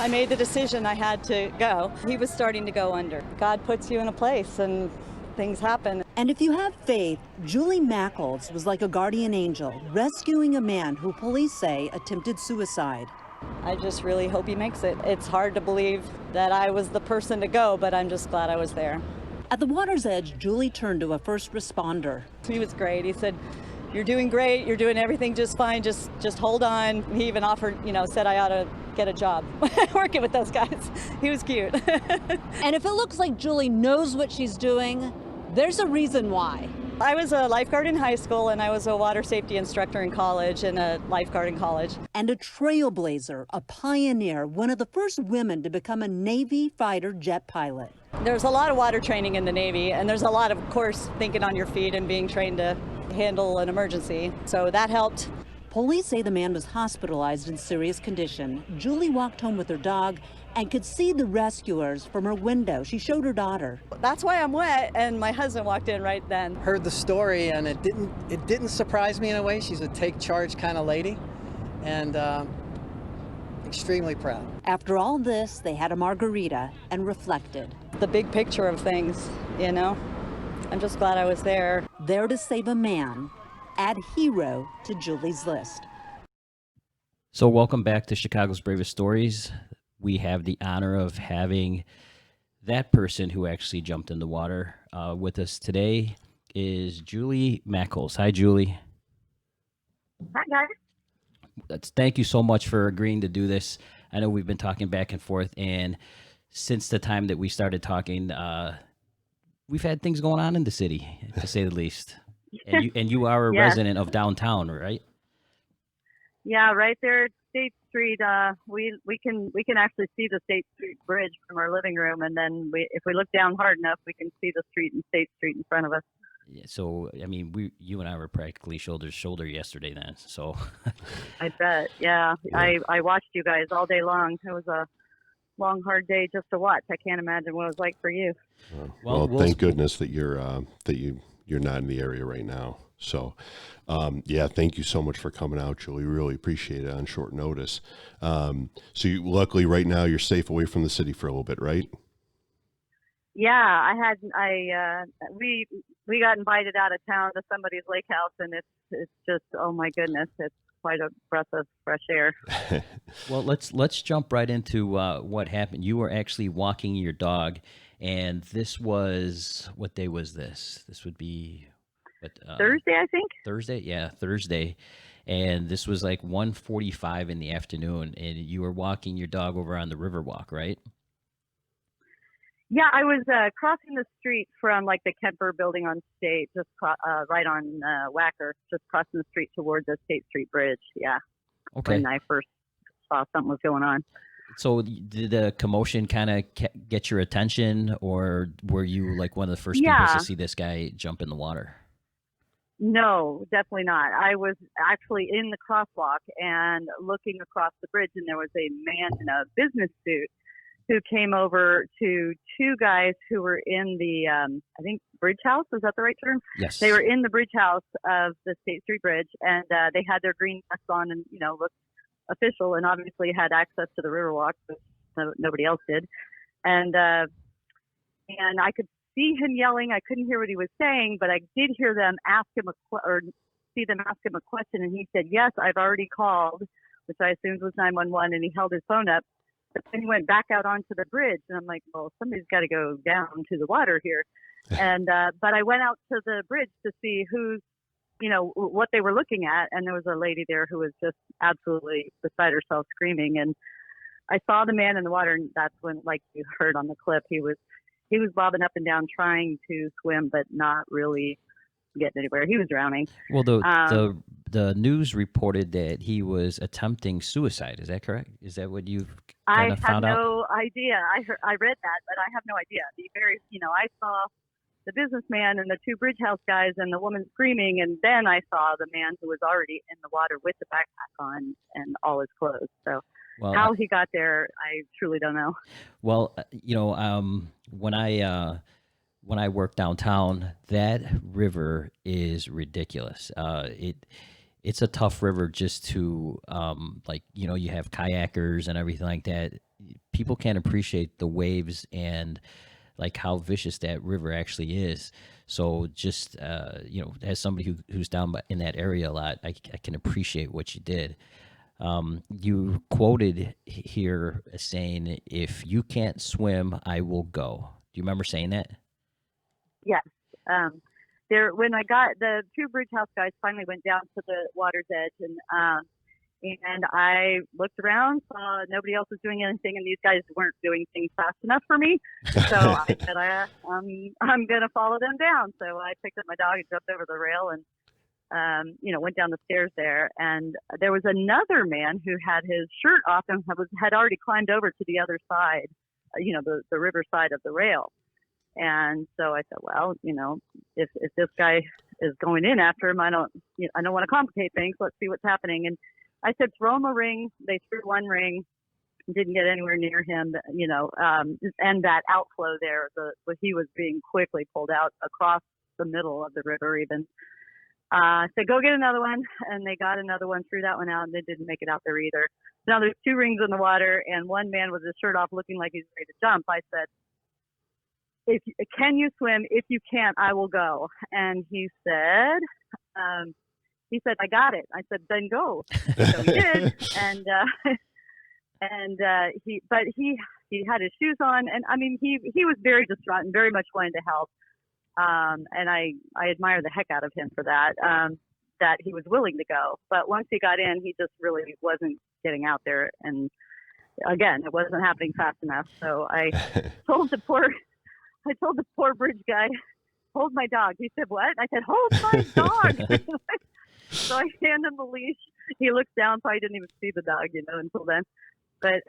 I made the decision I had to go. He was starting to go under. God puts you in a place and things happen. And if you have faith, Julie Macholz was like a guardian angel, rescuing a man who police say attempted suicide. I just really hope he makes it. It's hard to believe that I was the person to go, but I'm just glad I was there. At the water's edge, Julie turned to a first responder. He was great. He said, "You're doing great. You're doing everything just fine. Just hold on." He even offered, said I ought to get a job working with those guys. He was cute. And if it looks like Julie knows what she's doing, there's a reason why. I was a lifeguard in high school, and I was a water safety instructor in college and a lifeguard in college. And a trailblazer, a pioneer, one of the first women to become a Navy fighter jet pilot. There's a lot of water training in the Navy, and there's a lot of course, thinking on your feet and being trained to handle an emergency. So that helped. Police say the man was hospitalized in serious condition. Julie walked home with her dog and could see the rescuers from her window. She showed her daughter. That's why I'm wet, and my husband walked in right then. Heard the story, and it didn't surprise me in a way. She's a take charge kind of lady, and extremely proud. After all this, they had a margarita and reflected. The big picture of things, I'm just glad I was there. There to save a man. Add hero to Julie's list. So welcome back to Chicago's Bravest Stories. We have the honor of having that person who actually jumped in the water with us today is Julie Macholz. Hi, Julie. Hi, guys. Thank you so much for agreeing to do this. I know we've been talking back and forth, and since the time that we started talking, we've had things going on in the city, to say the least. And you are a Yes. resident of downtown, right? Yeah, right there at State Street. We can actually see the State Street Bridge from our living room, and then if we look down hard enough, we can see the street and State Street in front of us. Yeah, so I mean, you and I were practically shoulder to shoulder yesterday then. So I bet. Yeah. I watched you guys all day long. It was a long, hard day just to watch. I can't imagine what it was like for you. Well, thank goodness that you're not in the area right now. So, yeah, thank you so much for coming out, Julie. We really appreciate it on short notice. Luckily right now you're safe away from the city for a little bit, right? Yeah, we got invited out of town to somebody's lake house, and it's just, oh my goodness, it's quite a breath of fresh air. Well, let's jump right into what happened. You were actually walking your dog, and this was, what day was this? This would be Thursday, I think. Thursday, yeah, Thursday, and this was like 1:45 in the afternoon, and you were walking your dog over on the Riverwalk, right? Yeah, I was crossing the street from like the Kemper building on State, just right on Wacker, just crossing the street toward the State Street Bridge. Yeah. Okay. When I first saw something was going on. So did the commotion kind of get your attention, or were you like one of the first people to see this guy jump in the water? No, definitely not. I was actually in the crosswalk and looking across the bridge, and there was a man in a business suit who came over to two guys who were in the, I think, bridge house. Is that the right term? Yes. They were in the bridge house of the State Street Bridge, and they had their green vests on and, looked official, and obviously had access to the Riverwalk, but nobody else did. And I could see him yelling. I couldn't hear what he was saying, but I did hear them ask him see them ask him a question, and he said, "Yes, I've already called," which I assumed was 911, and he held his phone up. But then he went back out onto the bridge, and I'm like, well, somebody's got to go down to the water here. And but I went out to the bridge to see what they were looking at, and there was a lady there who was just absolutely beside herself screaming. And I saw the man in the water, and that's when, like you heard on the clip, he was bobbing up and down trying to swim, but not really getting anywhere. He was drowning. Well, the news reported that he was attempting suicide. Is that correct? Is that what you've kind of found out? I have no idea. I read that, but I have no idea. I saw the businessman and the two bridge house guys and the woman screaming, and then I saw the man who was already in the water with the backpack on and all his clothes. So how he got there, I truly don't know. Well, when I work downtown, that river is ridiculous. it's a tough river just to like, you have kayakers and everything like that. People can't appreciate the waves and like how vicious that river actually is. So just as somebody who's down in that area a lot, I can appreciate what you did. You quoted here as saying, "If you can't swim, I will go." Do you remember saying that? Yes. When I got the two bridge house guys finally went down to the water's edge, and I looked around, saw nobody else was doing anything, and these guys weren't doing things fast enough for me. So I said, I'm going to follow them down. So I picked up my dog and jumped over the rail and, went down the stairs there. And there was another man who had his shirt off and had already climbed over to the other side, the river side of the rail. And so I said, well, if this guy is going in after him, I don't want to complicate things. Let's see what's happening. And I said, throw him a ring. They threw one ring, didn't get anywhere near him, and that outflow there, he was being quickly pulled out across the middle of the river even. I said, go get another one. And they got another one, threw that one out, and they didn't make it out there either. Now there's two rings in the water, and one man with his shirt off looking like he's ready to jump. I said, can you swim? If you can't, I will go. And he said, I got it. I said, then go. So he did. And he had his shoes on. And I mean, he was very distraught and very much wanted to help. And I admire the heck out of him for that, that he was willing to go. But once he got in, he just really wasn't getting out there. And again, it wasn't happening fast enough. So I told the poor bridge guy, hold my dog. He said, what? I said, hold my dog. So I hand him the leash. He looks down, so I didn't even see the dog, until then. But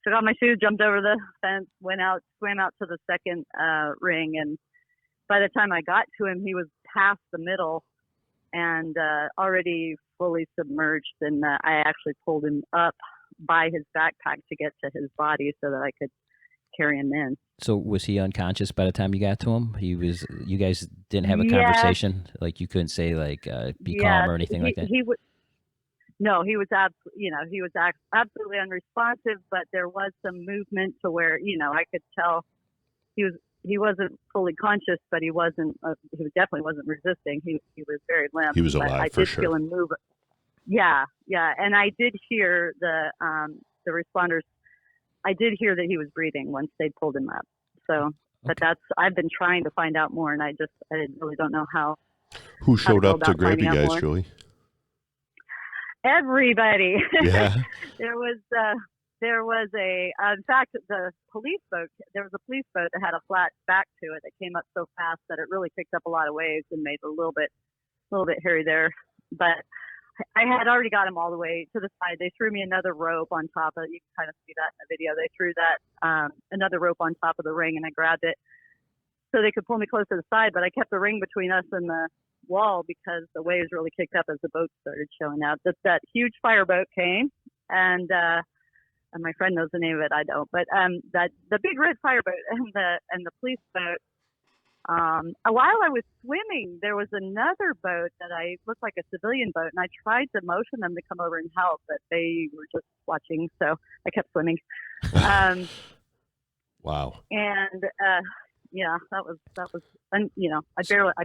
took off my shoes, jumped over the fence, went out, swam out to the second ring. And by the time I got to him, he was past the middle and already fully submerged. And I actually pulled him up by his backpack to get to his body so that I could carry him in. So was he unconscious by the time you got to him? You guys didn't have a conversation? Like you couldn't say be calm or anything like that? No, he was absolutely unresponsive, but there was some movement to where, I could tell he wasn't fully conscious, but he definitely wasn't resisting. He was very limp. He was alive, I for did sure. feel him move. Yeah. And I did hear the responders. I did hear that he was breathing once they pulled him up. So, but I've been trying to find out more, and I really don't know how. Who showed up to grab you guys, Julie? Everybody. Yeah. There was in fact, there was a police boat that had a flat back to it that came up so fast that it really picked up a lot of waves and made it a little bit hairy there. But I had already got him all the way to the side. They threw me another rope on top of it. You can kind of see that in the video. They threw that another rope on top of the ring, and I grabbed it so they could pull me close to the side. But I kept the ring between us and the wall because the waves really kicked up as the boat started showing up. That huge fireboat came, and my friend knows the name of it. I don't. But that the big red fireboat and the police boat. While I was swimming, there was another boat that looked like a civilian boat, and I tried to motion them to come over and help, but they were just watching, so I kept swimming. Wow. And that was, I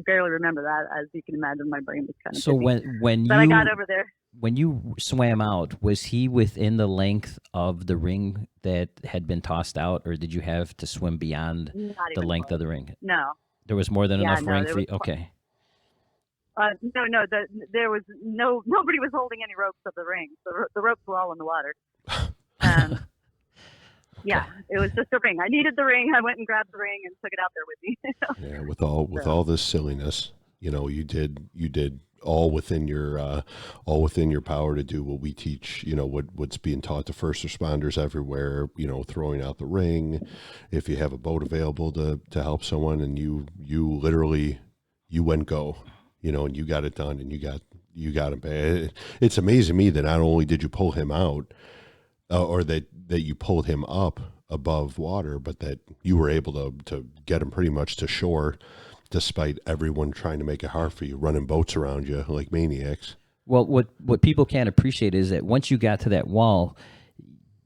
barely remember that. As you can imagine, my brain was kind of. So but I got over there. When you swam out, was he within the length of the ring that had been tossed out, or did you have to swim beyond the length of the ring? No. There was more than enough ring for you? Okay. No. There was nobody was holding any ropes of the ring. The ropes were all in the water. Yeah, it was just a ring. I needed the ring. I went and grabbed the ring and took it out there with me. Yeah, with all this silliness, you did all within your power to do what we teach, what's being taught to first responders everywhere, throwing out the ring, if you have a boat available to help someone, and you literally, you went go, and you got it done, and you got him. It's amazing to me that not only did you pull him out, or that you pulled him up above water, but that you were able to get him pretty much to shore, despite everyone trying to make it hard for you, running boats around you like maniacs. Well, what people can't appreciate is that once you got to that wall,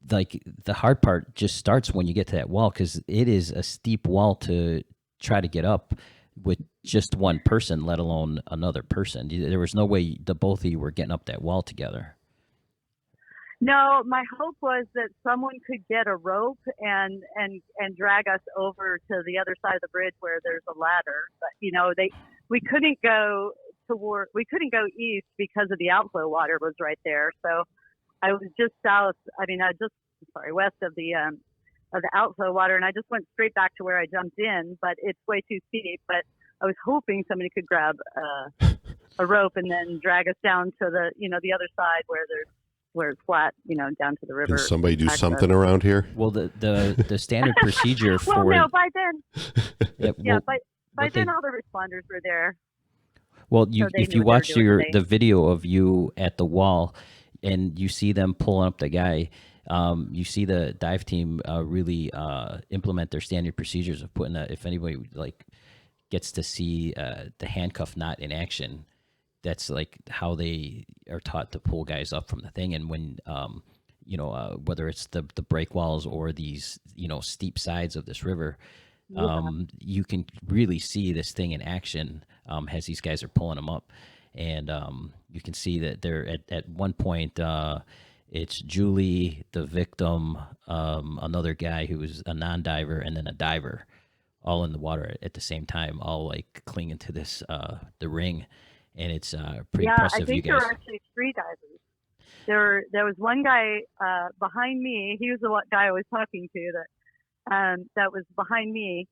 like the hard part just starts when you get to that wall, because it is a steep wall to try to get up with just one person, let alone another person. There was no way the both of you were getting up that wall together. No, my hope was that someone could get a rope and drag us over to the other side of the bridge where there's a ladder. But we couldn't go east because of the outflow water was right there. So I was just west of the outflow water, and I just went straight back to where I jumped in. But it's way too steep. But I was hoping somebody could grab a rope and then drag us down to the other side where it's flat, down to the river. Can somebody do something around here? Well, the standard procedure for well, no, by then, by then they, all the responders were there. Well, So if you watch the video of you at the wall, and you see them pulling up the guy, you see the dive team really implement their standard procedures of putting if anybody gets to see the handcuff knot in action. That's like how they are taught to pull guys up from the thing. And when, whether it's the break walls or these, steep sides of this river, you can really see this thing in action as these guys are pulling them up. And you can see that they're at one point, it's Julie, the victim, another guy who was a non-diver, and then a diver, all in the water at the same time, all like clinging to this, the ring. And it's pretty impressive. I think you guys. there were actually 3 divers. There was one guy behind me. He was the guy I was talking to that was behind me.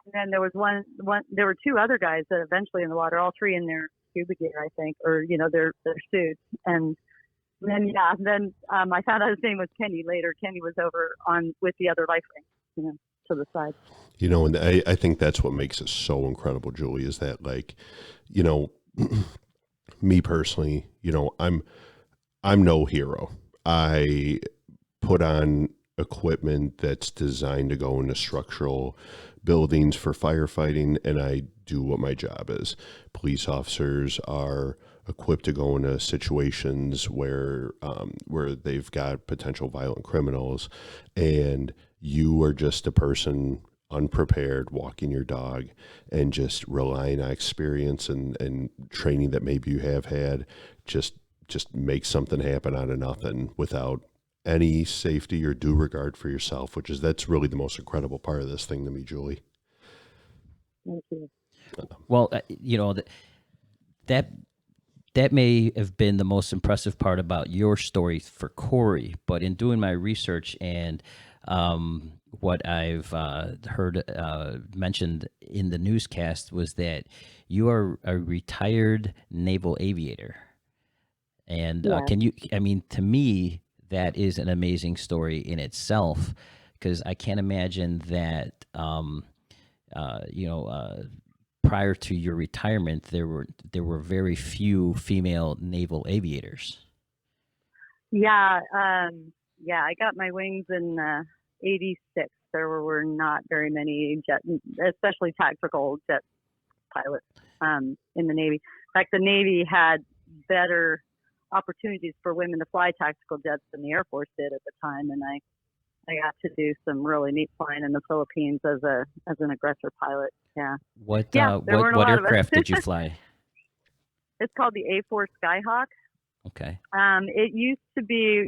And then there was one. There were 2 other guys that eventually in the water, all 3 in their scuba gear, I think, or their suits. And then I found out his name was Kenny later. Kenny was over with the other life ring, to the side. And I think that's what makes it so incredible, Julie, is that me personally, I'm no hero. I put on equipment that's designed to go into structural buildings for firefighting, and I do what my job is. Police officers are equipped to go into situations where they've got potential violent criminals, and you are just a person unprepared, walking your dog, and just relying on experience and training that maybe you have had, just make something happen out of nothing without any safety or due regard for yourself, that's really the most incredible part of this thing to me, Julie. Thank you. Well, that may have been the most impressive part about your story for Corey, but in doing my research and what I've heard mentioned in the newscast was that you are a retired naval aviator. And to me, that is an amazing story in itself, because I can't imagine that, prior to your retirement, there were very few female naval aviators. Yeah. I got my wings in 86. There were not very many especially tactical jet pilots in the Navy. In fact, the Navy had better opportunities for women to fly tactical jets than the Air Force did at the time, and I got to do some really neat flying in the Philippines as an aggressor pilot. Yeah. What aircraft did you fly? It's called the A4 Skyhawk. Okay. It used to be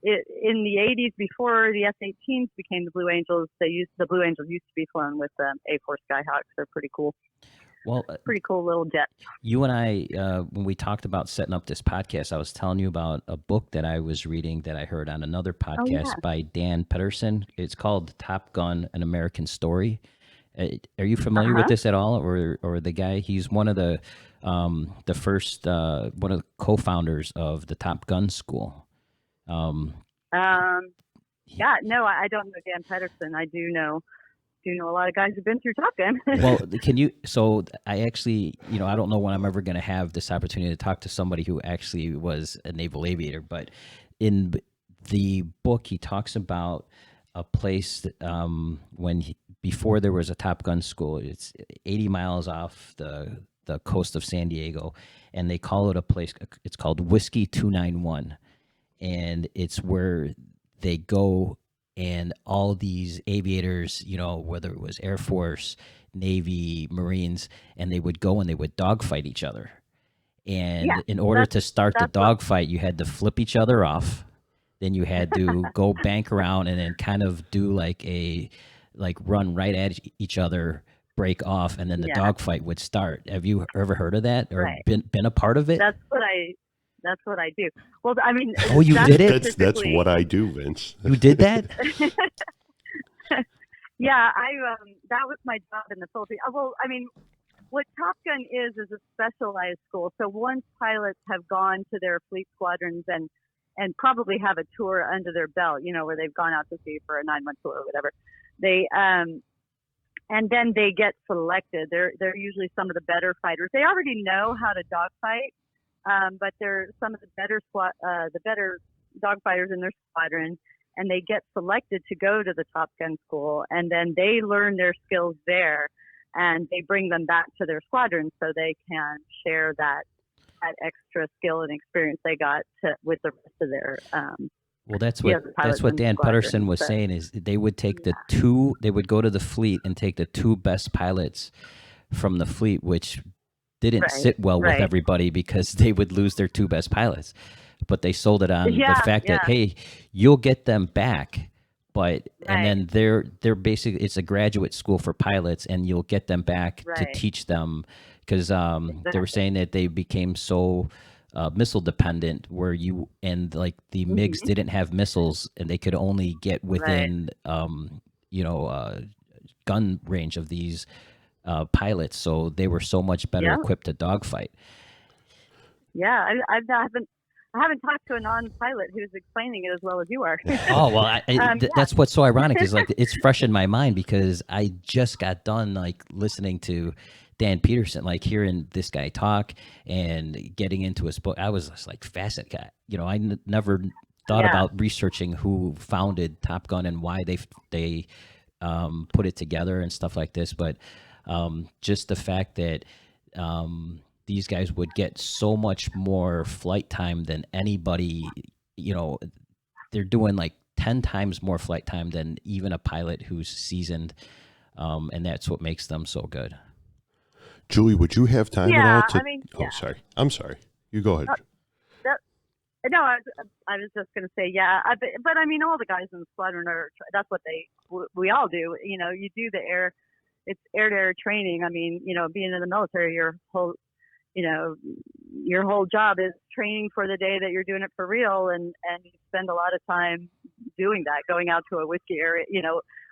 in the 80s, before the F-18s became the Blue Angels. The Blue Angels used to be flown with A4 Skyhawks. They're pretty cool. Well, pretty cool little jet. You and I, when we talked about setting up this podcast, I was telling you about a book that I was reading that I heard on another podcast by Dan Pedersen. It's called Top Gun: An American Story. Are you familiar with this at all, or the guy? He's one of the first one of the co-founders of the Top Gun school. Yeah, no, I don't know Dan Pedersen. I do know a lot of guys who've been through Top Gun. Well, so I actually, I don't know when I'm ever going to have this opportunity to talk to somebody who actually was a naval aviator, but in the book, he talks about a place that, before there was a Top Gun school. It's 80 miles off the coast of San Diego, and they call it a place. It's called Whiskey 291, and it's where they go, and all these aviators, whether it was Air Force, Navy, Marines, and they would go and they would dogfight each other. And Yeah, in order to start the that's what- dogfight, you had to flip each other off. Then you had to go bank around and then kind of do like run right at each other, break off, and then the Yeah. dogfight would start. Have you ever heard of that or Right. been a part of it? That's what I do. Well, I mean, Oh, you that's did it? That's specifically- what I do, Vince. You did that? Yeah, that was my job in the Philippines. Well, I mean, what Top Gun is a specialized school. So once pilots have gone to their fleet squadrons and probably have a tour under their belt, where they've gone out to sea for a 9-month tour or whatever, they and then they get selected. They're usually some of the better fighters. They already know how to dogfight, but they're some of the better dogfighters in their squadron, and they get selected to go to the Top Gun school, and then they learn their skills there, and they bring them back to their squadron so they can share that extra skill and experience they got with the rest of their Well, that's Yeah, what the pilots in the Dan squadron, Pedersen was but- saying is they would take they would go to the fleet and take the 2 best pilots from the fleet, which didn't Right, sit well with right. everybody because they would lose their 2 best pilots. But they sold it on Yeah, the fact that, yeah. hey, you'll get them back, but and Right. then they're basically, it's a graduate school for pilots, and you'll get them back to Right. teach them because they were Exactly. saying that they became so missile dependent where the MiGs didn't have missiles and they could only get within gun range of these pilots, so they were so much better Yeah. equipped to dogfight. Yeah, I haven't talked to a non-pilot who's explaining it as well as you are. Oh well, Yeah. that's what's so ironic is like it's fresh in my mind because I just got done like listening to Dan Peterson, like hearing this guy talk and getting into his book. I was just like fascinated. I never thought Yeah. about researching who founded Top Gun and why they put it together and stuff like this, but just the fact that these guys would get so much more flight time than anybody. They're doing like 10 times more flight time than even a pilot who's seasoned, and that's what makes them so good. Julie, would you have time at all Yeah, to? I mean, Oh, yeah. sorry. I'm sorry. You go ahead. No, I was just going to say, yeah. But I mean, all the guys in the squadron that's what we all do. You do it's air-to-air training. I mean, being in the military, your whole job is training for the day that you're doing it for real. And you spend a lot of time doing that, going out to a whiskey area,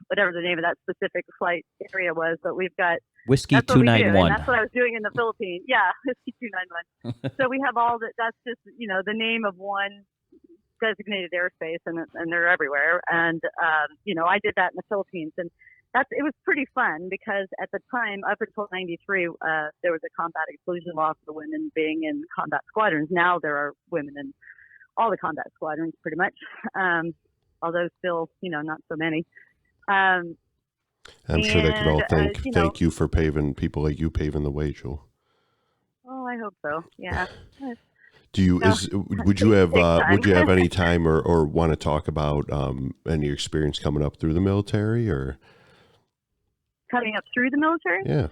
whatever the name of that specific flight area was. But we've got, Whiskey that's what we do, and 291. that's what I was doing in the Philippines. Yeah, Whiskey 291. So we have all that. That's just the name of one designated airspace, and they're everywhere. And I did that in the Philippines, and it was pretty fun because at the time, up until '93, there was a combat exclusion law for women being in combat squadrons. Now there are women in all the combat squadrons, pretty much. Although still, not so many. I'm sure they could all and, thank you for people like you paving the way, Jewel. Oh, I hope so. Yeah. Do you No. would you have Take would you time. have any time or want to talk about any experience coming up through the military or Coming up through the military? yeah?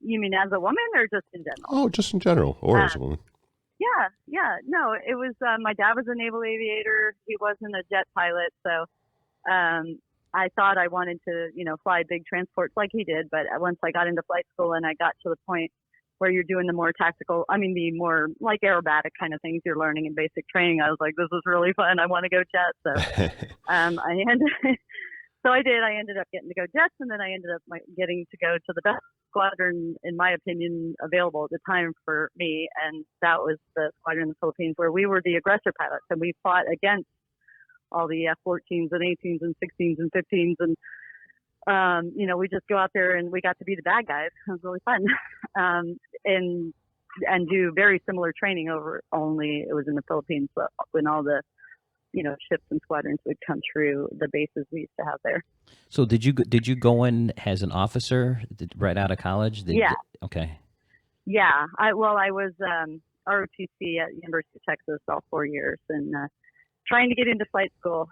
You mean as a woman or just in general? Oh, just in general or as a woman. Yeah. No, it was, my dad was a naval aviator. He wasn't a jet pilot. So, I thought I wanted to, fly big transports like he did. But once I got into flight school and I got to the point where you're doing the more the more like aerobatic kind of things you're learning in basic training, I was like, this is really fun. I want to go jet. So, so I did. I ended up getting to go jets, and then I ended up getting to go to the best squadron, in my opinion, available at the time for me, and that was the squadron in the Philippines, where we were the aggressor pilots, and we fought against all the F-14s and 18s and 16s and 15s, and we just go out there and we got to be the bad guys. It was really fun, and do very similar training only it was in the Philippines, but when all the ships and squadrons would come through the bases we used to have there. So did you go in as an officer right out of college? Yeah. Okay. Yeah. I was ROTC at University of Texas all 4 years, and trying to get into flight school.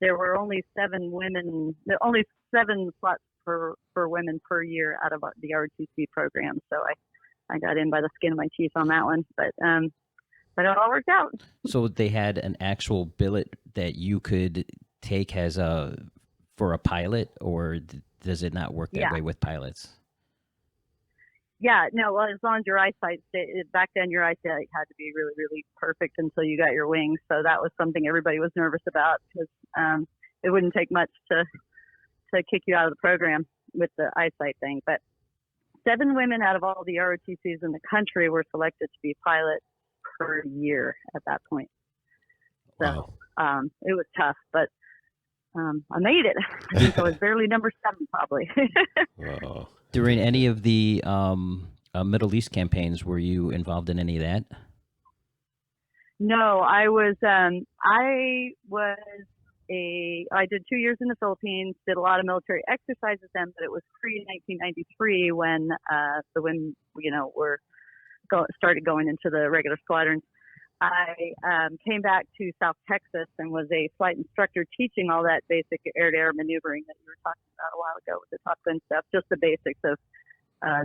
There were only 7 slots for women per year out of the ROTC program. So I got in by the skin of my teeth on that one, but it all worked out. So they had an actual billet that you could take for a pilot, or does it not work that way with pilots? Yeah, no. Well, as long as your eyesight back then, your eyesight had to be really, really perfect until you got your wings. So that was something everybody was nervous about, because it wouldn't take much to kick you out of the program with the eyesight thing. But 7 women out of all the ROTCs in the country were selected to be pilots per year at that point. So it was tough, but I made it. I think I was barely number 7, probably. Wow. During any of the Middle East campaigns, were you involved in any of that? No, I was. I did 2 years in the Philippines. Did a lot of military exercises then, but it was pre-1993 when the women, started going into the regular squadrons. I came back to South Texas and was a flight instructor teaching all that basic air-to-air maneuvering that you were talking about a while ago with the Top Gun stuff, just the basics of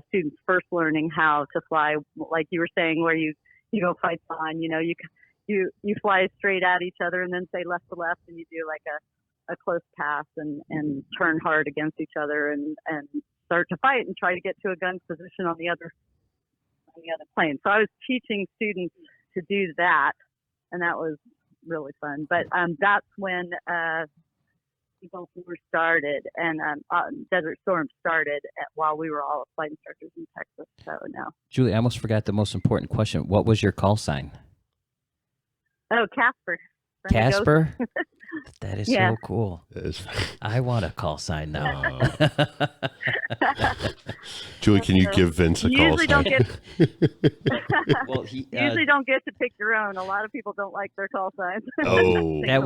students first learning how to fly, like you were saying, where you go fights on, you fly straight at each other and then say left to left, and you do like a close pass and turn hard against each other and start to fight and try to get to a gun's position on the other plane. So I was teaching students to do that, and that was really fun. But that's when Eagle Tour started and Desert Storm started while we were all flight instructors in Texas. So now, Julie, I almost forgot the most important question. What was your call sign? Oh, Casper. Casper? That is Yeah. so cool. I want a call sign now. Julie, can you give Vince a call sign? Well, usually don't get to pick your own. A lot of people don't like their call signs. Oh, that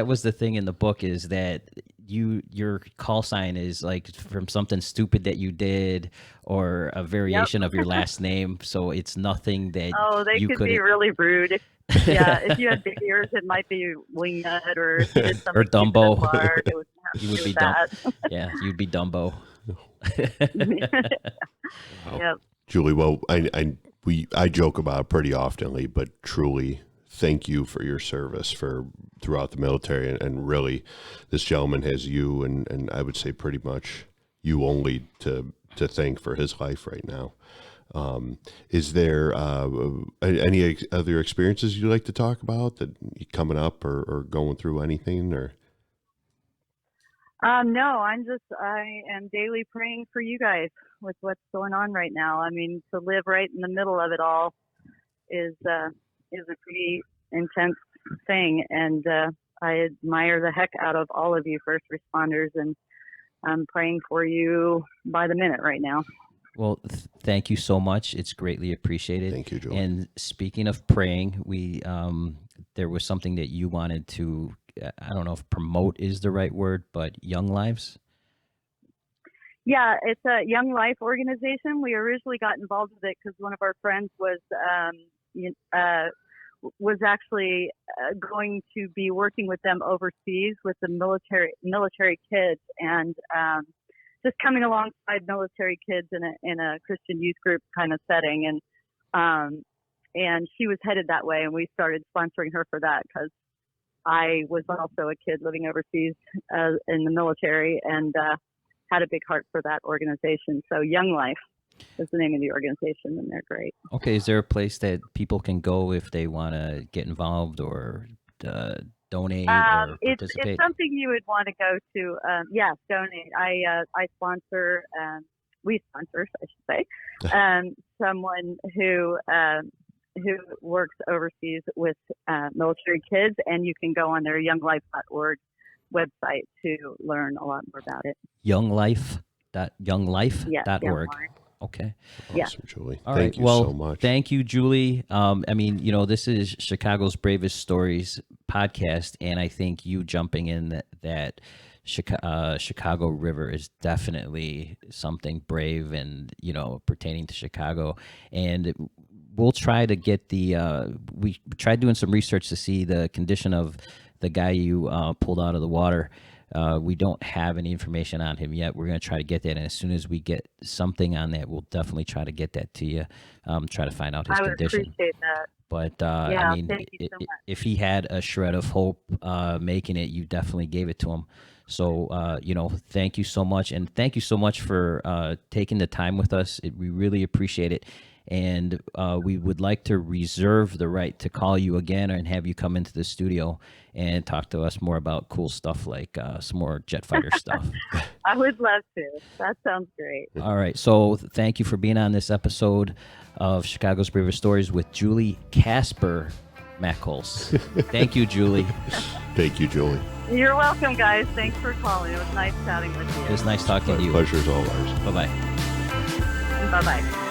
was the thing in the book, is that your call sign is like from something stupid that you did or a variation of your last name. So it's nothing that they you could be really rude. If you had big ears, it might be Wingnut, or if you did something or Dumbo. Hard, it would have You would be that. Yeah, you'd be Dumbo. wow. Yep. Julie, well, I joke about it pretty oftenly, but truly, thank you for your service throughout the military, and really, this gentleman has you and I would say pretty much you only to thank for his life right now. Is there any other experiences you'd like to talk about that coming up or going through anything or? No, I am daily praying for you guys with what's going on right now. I mean, to live right in the middle of it all is a pretty intense thing, and I admire the heck out of all of you first responders, and I'm praying for you by the minute right now. Well, thank you so much. It's greatly appreciated. Thank you, Julie. And speaking of praying, there was something that you wanted to, I don't know if promote is the right word, but Young Lives. Yeah, it's a Young Life organization. We originally got involved with it because one of our friends was actually going to be working with them overseas with the military kids, and just coming alongside military kids in a Christian youth group kind of setting, and she was headed that way, and we started sponsoring her for that because I was also a kid living overseas in the military, and had a big heart for that organization. So Young Life is the name of the organization, and they're great. Okay, is there a place that people can go if they want to get involved or donate or participate? It's something you would want to go to. Yes, donate. I sponsor. We sponsor, I should say, someone who works overseas with military kids, and you can go on their younglife.org website to learn a lot more about it. Younglife.org. Yeah, .org. Okay. Yeah. Awesome, Julie. All Thank right. you Well, so much. thank you, Julie. I mean, this is Chicago's Bravest Stories podcast, and I think you jumping in that Chicago River is definitely something brave and, pertaining to Chicago. And we'll try to get we tried doing some research to see the condition of the guy you pulled out of the water. We don't have any information on him yet. We're going to try to get that, and as soon as we get something on that, we'll definitely try to get that to you. Try to find out his I would condition. appreciate that. But Yeah, I mean, thank you so much. if he had a shred of hope making it, you definitely gave it to him. So thank you so much, and thank you so much for taking the time with us. We really appreciate it. And we would like to reserve the right to call you again and have you come into the studio and talk to us more about cool stuff like some more jet fighter stuff. I would love to. That sounds great. All right. So thank you for being on this episode of Chicago's Bravest Stories with Julie Casper Macholz. Thank you, Julie. Thank you, Julie. You're welcome, guys. Thanks for calling. It was nice chatting with you. It was nice talking to you. Pleasure's all ours. Bye-bye. Bye-bye.